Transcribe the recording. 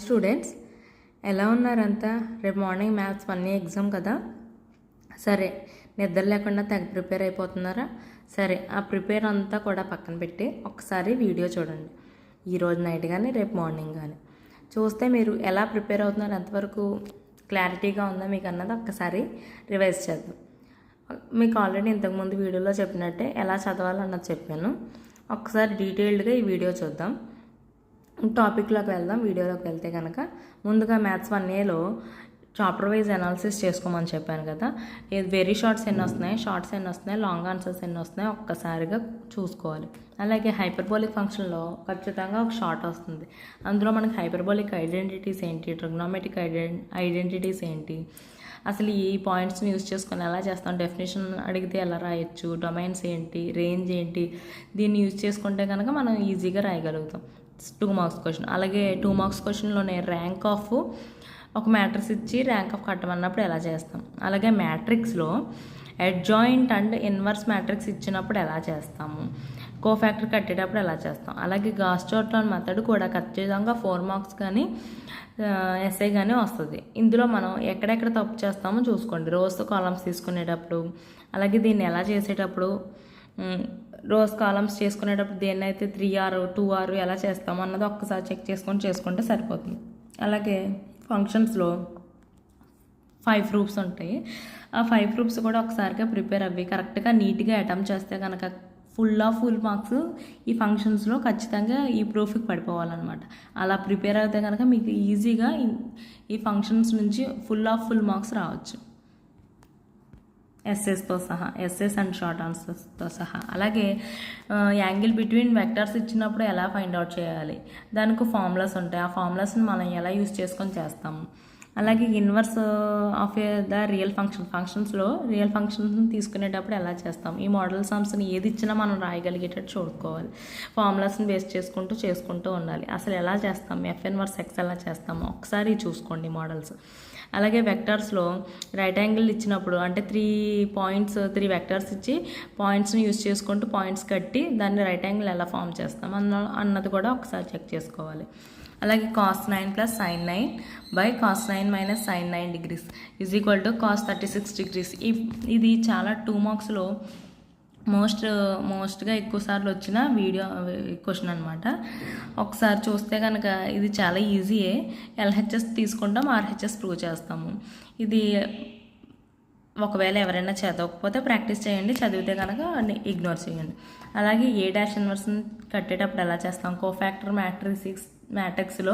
Students ఎలా ఉన్నారంతా? రేపు morning maths 1 exam కదా. సరే, నిద్ర లేకుండా తెగ ప్రిపేర్ అయిపోతున్నారా? సరే, ఆ ప్రిపేర్ అంతా కూడా పక్కన పెట్టి ఒకసారి వీడియో చూడండి. ఈరోజు నైట్ కానీ రేపు మార్నింగ్ కానీ చూస్తే మీరు ఎలా ప్రిపేర్ అవుతున్నారు, ఎంతవరకు క్లారిటీగా ఉందా మీకు అన్నది ఒక్కసారి రివైజ్ చేద్దాం. మీకు ఆల్రెడీ ఇంతకుముందు వీడియోలో చెప్పినట్టే ఎలా చదవాలన్నది చెప్పాను. ఒకసారి డీటెయిల్డ్గా ఈ వీడియో చూద్దాం. టాపిక్లోకి వెళ్దాం. వీడియోలోకి వెళ్తే కనుక ముందుగా మ్యాథ్స్ 1Aలో చాప్టర్ వైజ్ అనాలిసిస్ చేసుకోమని చెప్పాను కదా. వెరీ షార్ట్స్ ఎన్ని వస్తున్నాయి, షార్ట్స్ ఎన్ని వస్తున్నాయి, లాంగ్ ఆన్సర్స్ ఎన్ని వస్తున్నాయి ఒక్కసారిగా చూసుకోవాలి. అలాగే హైపర్బోలిక్ ఫంక్షన్లో ఖచ్చితంగా ఒక షార్ట్ వస్తుంది. అందులో మనకి హైపర్బోలిక్ ఐడెంటిటీస్ ఏంటి, ట్రిగ్నోమెట్రిక్ ఐడెంటిటీస్ ఏంటి, అసలు ఈ పాయింట్స్ని యూజ్ చేసుకొని ఎలా చేస్తాం, డెఫినేషన్ అడిగితే ఎలా రాయొచ్చు, డొమైన్స్ ఏంటి, రేంజ్ ఏంటి, దీన్ని యూజ్ చేసుకుంటే కనుక మనం ఈజీగా రాయగలుగుతాం. 2 మార్క్స్ క్వశ్చన్. అలాగే 2 మార్క్స్ క్వశ్చన్లోనే ర్యాంక్ ఆఫ్ ఒక మ్యాట్రిక్స్ ఇచ్చి ర్యాంక్ ఆఫ్ కట్టమన్నప్పుడు ఎలా చేస్తాం, అలాగే మ్యాట్రిక్స్లో అడ్జాయింట్ అండ్ ఇన్వర్స్ మ్యాట్రిక్స్ ఇచ్చినప్పుడు ఎలా చేస్తాము, కోఫ్యాక్టర్ కట్టేటప్పుడు ఎలా చేస్తాం, అలాగే గాస్-జోర్డాన్ మెథడ్ కూడా ఖచ్చితంగా 4 మార్క్స్ కానీ ఎస్ఐ కానీ వస్తుంది. ఇందులో మనం ఎక్కడెక్కడ తప్పు చేస్తామో చూసుకోండి. రోస్ కాలమ్స్ తీసుకునేటప్పుడు, అలాగే దీన్ని ఎలా చేసేటప్పుడు, రోస్ కాలమ్స్ చేసుకునేటప్పుడు దేన్నైతే 3R 2R ఎలా చేస్తామో అన్నది ఒక్కసారి చెక్ చేసుకుంటే సరిపోతుంది. అలాగే ఫంక్షన్స్లో 5 ప్రూఫ్స్ ఉంటాయి. ఆ 5 ప్రూఫ్స్ కూడా ఒకసారిగా ప్రిపేర్ అవ్వి కరెక్ట్గా నీట్గా అటెంప్ట్ చేస్తే కనుక ఫుల్ మార్క్స్ ఈ ఫంక్షన్స్లో ఖచ్చితంగా ఈ ప్రూఫ్కి పడిపోవాలన్నమాట. అలా ప్రిపేర్ అయితే కనుక మీకు ఈజీగా ఈ ఫంక్షన్స్ నుంచి ఫుల్ మార్క్స్ రావచ్చు, ఎస్ఎస్తో సహా, ఎస్ఎస్ అండ్ షార్ట్ ఆన్సర్స్తో సహా. అలాగే యాంగిల్ బిట్వీన్ వెక్టర్స్ ఇచ్చినప్పుడు ఎలా ఫైండ్ అవుట్ చేయాలి, దానికి ఫార్ములాస్ ఉంటాయి. ఆ ఫార్ములాస్ని మనం ఎలా యూజ్ చేసుకొని చేస్తాము. అలాగే ఇన్వర్స్ ఆఫ్ ద రియల్ ఫంక్షన్స్లో రియల్ ఫంక్షన్స్ని తీసుకునేటప్పుడు ఎలా చేస్తాం, ఈ మోడల్ సమ్స్ని ఏది ఇచ్చినా మనం రాయగలిగేటట్టు చూసుకోవాలి. ఫార్ములాస్ని బేస్ చేసుకుంటూ ఉండాలి. అసలు ఎలా చేస్తాం, ఎఫ్ ఇన్వర్స్ ఎక్స్ ఎలా చేస్తామో ఒకసారి చూసుకోండి మోడల్స్. అలాగే వెక్టర్స్లో రైట్ యాంగిల్ ఇచ్చినప్పుడు అంటే 3 వెక్టర్స్ ఇచ్చి పాయింట్స్ని యూజ్ చేసుకుంటూ పాయింట్స్ కట్టి దాన్ని రైట్ యాంగిల్ ఎలా ఫామ్ చేస్తాం అన్నది కూడా ఒకసారి చెక్ చేసుకోవాలి. అలాగే cos 9 + sin 9 / cos 9 - sin 9 degrees = cos 36 degrees. ఇది చాలా 2 మార్క్స్లో మోస్ట్గా ఎక్కువ సార్లు వచ్చిన వీడియో క్వశ్చన్ అనమాట. ఒకసారి చూస్తే కనుక ఇది చాలా ఈజీయే. LHS తీసుకుంటాం, RHS ప్రూవ్ చేస్తాము. ఇది ఒకవేళ ఎవరైనా చదవకపోతే ప్రాక్టీస్ చేయండి, చదివితే కనుక ఇగ్నోర్ చేయండి. అలాగే A' ఇన్వర్స్ని కట్టేటప్పుడు ఎలా చేస్తాం, కోఫ్యాక్టర్ మ్యాట్రిక్స్లో